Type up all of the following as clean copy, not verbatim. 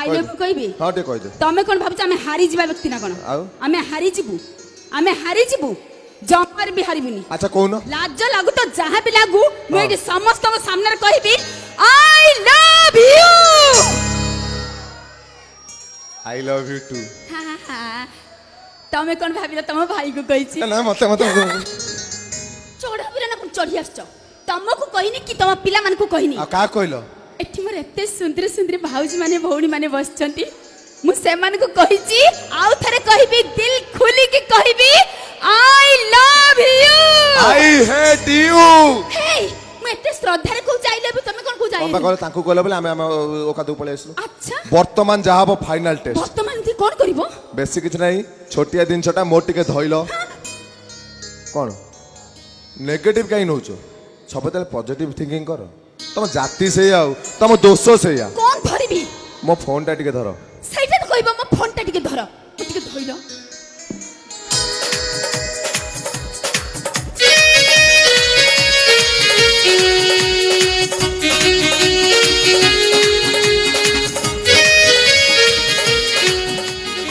Dialogue कहबी हां टे कह दे तमे कोन भाबछ आमे हारी जीवा व्यक्ति ना कोन आमे हारी जीवु जमर भी हारिबुनी अच्छा कोन लाज लागु तो जहां भी लागु मैं समस्त को सामने कहबी I love you I love you too तमे कोन भाबिला तम भाई को कहिछि ना मते चढ़ा बिना ना चढ़ी आछछ तमको कहिनी कि तम पिला मन को कहिनी आ का कहलो एठी मोर एते सुंदर सुंदर भाउजी माने भौणी माने बसचंती मु से मन को कहिछि आउ थरे कहबी दिल खुली के कहबी I love you I hate you हे मु एते श्रद्धा रे को जाई लेबे तमे कोन को जाई बाबा कहले तांको कहले बोले हम ओका दु पळे आसु अच्छा वर्तमान जा हबो फाइनल टेस्ट वर्तमान ती कोन करबो बेसी किछ नाही छोटिया दिन छोटा मोर टिके धइलो कोन नेगेटिव काई नउचो सबतले पॉजिटिव थिंकिंग कर तुम जाति से आउ तुम दोष से या कोन धरिबी मो फोन टा टिके धर सेटा तो कहबो मो फोन टा टिके धर मु टिके धइलो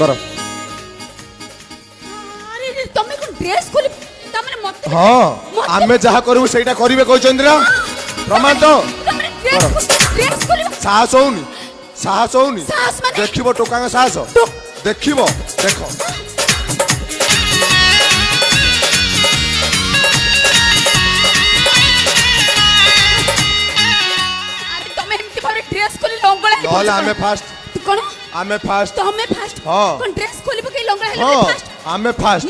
कर अरे तमे कोन ड्रेस खोली तमे मत हां आमे जहा करबो सेटा करिवे कह चंद्रा प्रमाण तो ड्रेस खोली साहस होउनी साहस माने देखिबो टोका का साहस देखिबो देखो अरे तमे एमती भारे ड्रेस खोली लंगला नहले आमे फास्ट कोन आमे फास्ट तमे फास्ट हां कोन ड्रेस खोली पके लंगला हेले फास्ट आमे फास्ट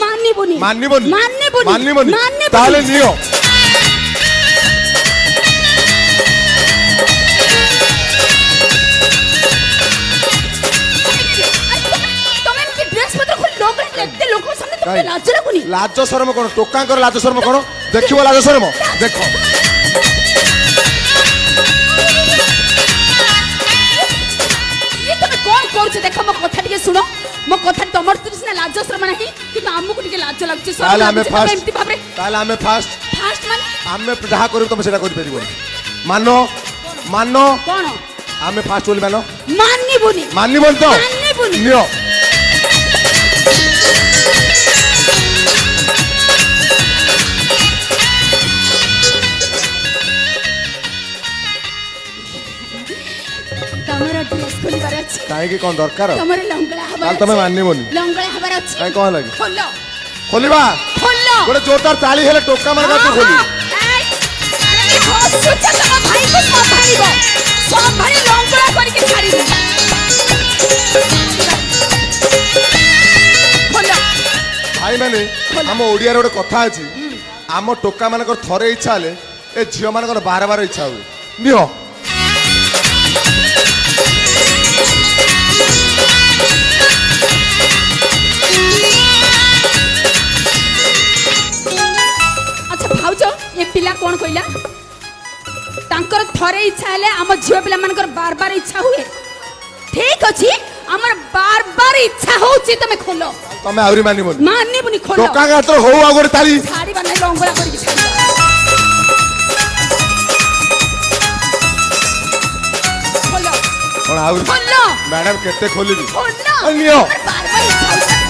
माननिबोनी ताले नियो लाज शरम कोन टोका कर लाज शरम कोन देखिबो लाज शरम देखो ये तमे कोन करछ देखो मो कथा टिके सुनो मो कथा तमर तुसिना लाज शरम नाही कि हमकु टिके लाज लागछ ताले हमें फास्ट एमती भाबरे ताले हमें फास्ट माने हमें जहा करू तुम सेटा कर परिबो मानो मानो कोन हमें फास्ट बोली मानो माननिबोनी तो नियो तमरा ड्रेस खोली बार अछि काहे की कोन दरकार तमरे लंगला हबा ताल तमे माननिबोनी लंगला हबार अछि काहे कोन लागी खोलो खोलिबा गोटे जोरदार ताली हेले टोका मार तू खोली अरे हो सुचा तम भाई को संभालिबो संभाली लंगला करके छाड़िबो खोलो भाई माने हम ओडिया रे कथा अछि हम टोका मानकर थरे इच्छा हले ए झियो मानकर बार बार इच्छा हो नियो अच्छा भाउजो ये पिला कोन कइला तांकर थरे इच्छा हले हम झियो पिला मानकर बार बार इच्छा हुए ठीक अछि हमर बार बार इच्छा होछि तमे खोलो तमे आउरी मानिबोनी खोलो टोका का तो हो आगोर ताली छाड़ी बनै लंगड़ा करके छाड़ी खोलो कोन आउरी खोलो मैडम केते खोलिबी खोलो नियो बार बार इच्छा होछि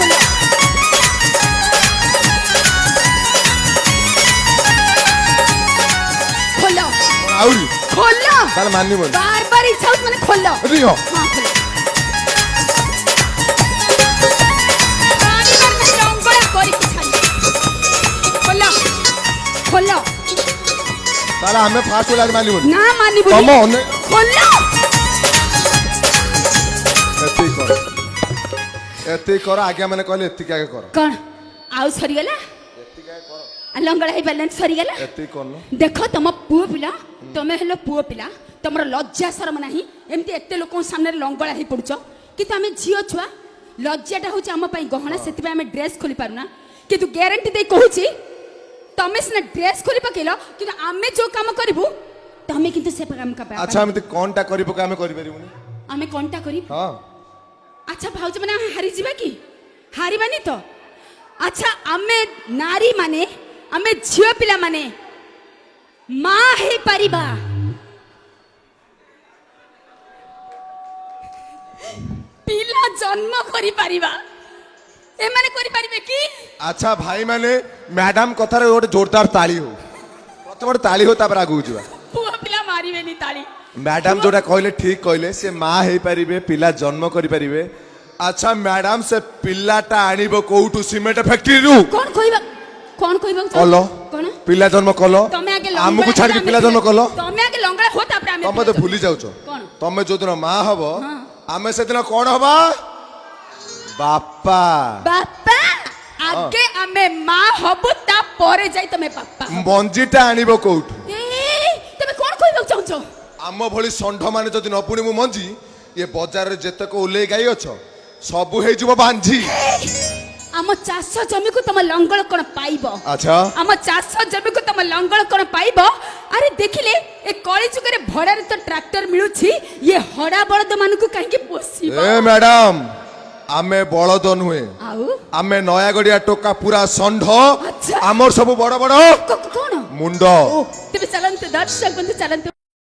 खोलो कोन आउरी खोलो ताल मानिबोनी बार बार इच्छा होछि माने खोलो नियो हां खोलो खोलो ताला हमें फास्ट बोला मानिबोनी ना मानिबो कम ओने खोलो एते कर आगे माने कहले एते आगे कर कोन आउ सरी गेला एते आगे कर लंगड़ा हे बैलेंस सरी गेला एते करनो देखो तुम पुओ पिला तमे हेलो पुओ पिला तमरो लज्जा शरम नाही एमती एते लोक सामने लंगड़ा हे पडुचो कि तमे झियो छुआ लज्जाटा होची हम पई गहना सेति हमें ड्रेस खोली पारुना किंतु ग्यारंटी दे कहूची तमे सिना ड्रेस खोली पकेलो किंतु आमे जो काम करबू तमे किंतु से काम का अच्छा हम कोनटा करी पका हमें करि परिबुनी आमे कोनटा करी हां अच्छा भाउज माने हारी जीवा की हारिबानी तो अच्छा आमे नारी माने आमे झियो पिला माने मां हे परिबा ପିଲା ଜନ୍ମ କରିପାରିବା ଏମାନେ କରିପାରିବେ କି? ଆଚ୍ଛା ଭାଇ ମାନେ ମ୍ୟାଡାମ କଥାରେ ଗୋଟେ ଜୋରଦାର ତାଳି ହଉ, ପ୍ରଥମେ ଗୋଟେ ତାଳି ହଉ, ତାପରେ ଆଗକୁ ଯିବା। ପୁଅ ପିଲା ମାରିବେନି ତାଳି। ମ୍ୟାଡାମ ଯୋଉଟା କହିଲେ ଠିକ କହିଲେ, ସେ ମା ହେଇପାରିବେ, ପିଲା ଜନ୍ମ କରିପାରିବେ। ଆଚ୍ଛା ମ୍ୟାଡାମ, ସେ ପିଲାଟା ଆଣିବ କୋଉଠୁ? ସିମେଣ୍ଟ ଫ୍ୟାକ୍ଟ୍ରିରୁ? କଣ କହିବା, କଣ କହିବାକୁ କଲ କଣ? ପିଲା ଜନ୍ମ କଲ, ତମେ ଆଗେ ଆମକୁ ଲଙ୍ଗଳା ଛାଡିକି ଆମେ ପିଲା ଜନ୍ମ କଲ। ତମେ ଆଗେ ଲଙ୍ଗଳା ହୋ, ତାପରେ ଆମେ ତମେ ତ ଭୁଲି ଯାଉଛ, କଣ? ତମେ ଯୋଉଦିନ ମା ହବ, ହଁ। ଆମେ ସେଦିନ କଣ ହବା? ବାପା। ବାପା ଆଗେ ଆମେ ମା ହବୁ, ତାପରେ ଯାଇ ତମେ ବାପା ହବ। ମଞ୍ଜିଟା ଆଣିବ କୋଉଠୁ? ତମେ କଣ କହିବାକୁ ଚାହୁଁଛ? ଆମ ଭଳି ଷଣ୍ଢ ମାନେ ଯଦି ନ ପୁଣିବୁ ମଞ୍ଜି, ଇଏ ବଜାରରେ ଯେତେକ ଓଲେଇ ଗାଈ ଅଛ ସବୁ ହେଇଯିବ ବାଞ୍ଝି। ଆମ ଚାଷ ଜମିକୁ ତମ ଲଙ୍ଗଳ କଣ ପାଇବ? ଆଚ୍ଛା ଆମ ଚାଷ ଜମିକୁ ତମ ଲଙ୍ଗଳ କଣ ପାଇବ? ଆରେ ଦେଖିଲେ ଏ କଳି ଯୁଗରେ ଭଡାରେ ତ ଟ୍ରାକ୍ଟର ମିଳୁଛି, ଇଏ ହଡା ବଳଦ ମାନଙ୍କୁ କାହିଁକି ପୋଷିବ? ଏ ମ୍ୟାଡାମ, ଆମେ ବଳଦ ନୁହେଁ, ଆଉ ଆମେ ନୟାଗଡିଆ ଟୋକା, ପୁରା ଷଣ୍ଢ। ଆଚ୍ଛା। ଆମର ସବୁ ବଡ ବଡ କଣ ମୁଣ୍ଡ। ଓ ତେବେ ଚାଲନ୍ତୁ ଦର୍ଶକ ବନ୍ଧୁ, ଚାଲନ୍ତୁ।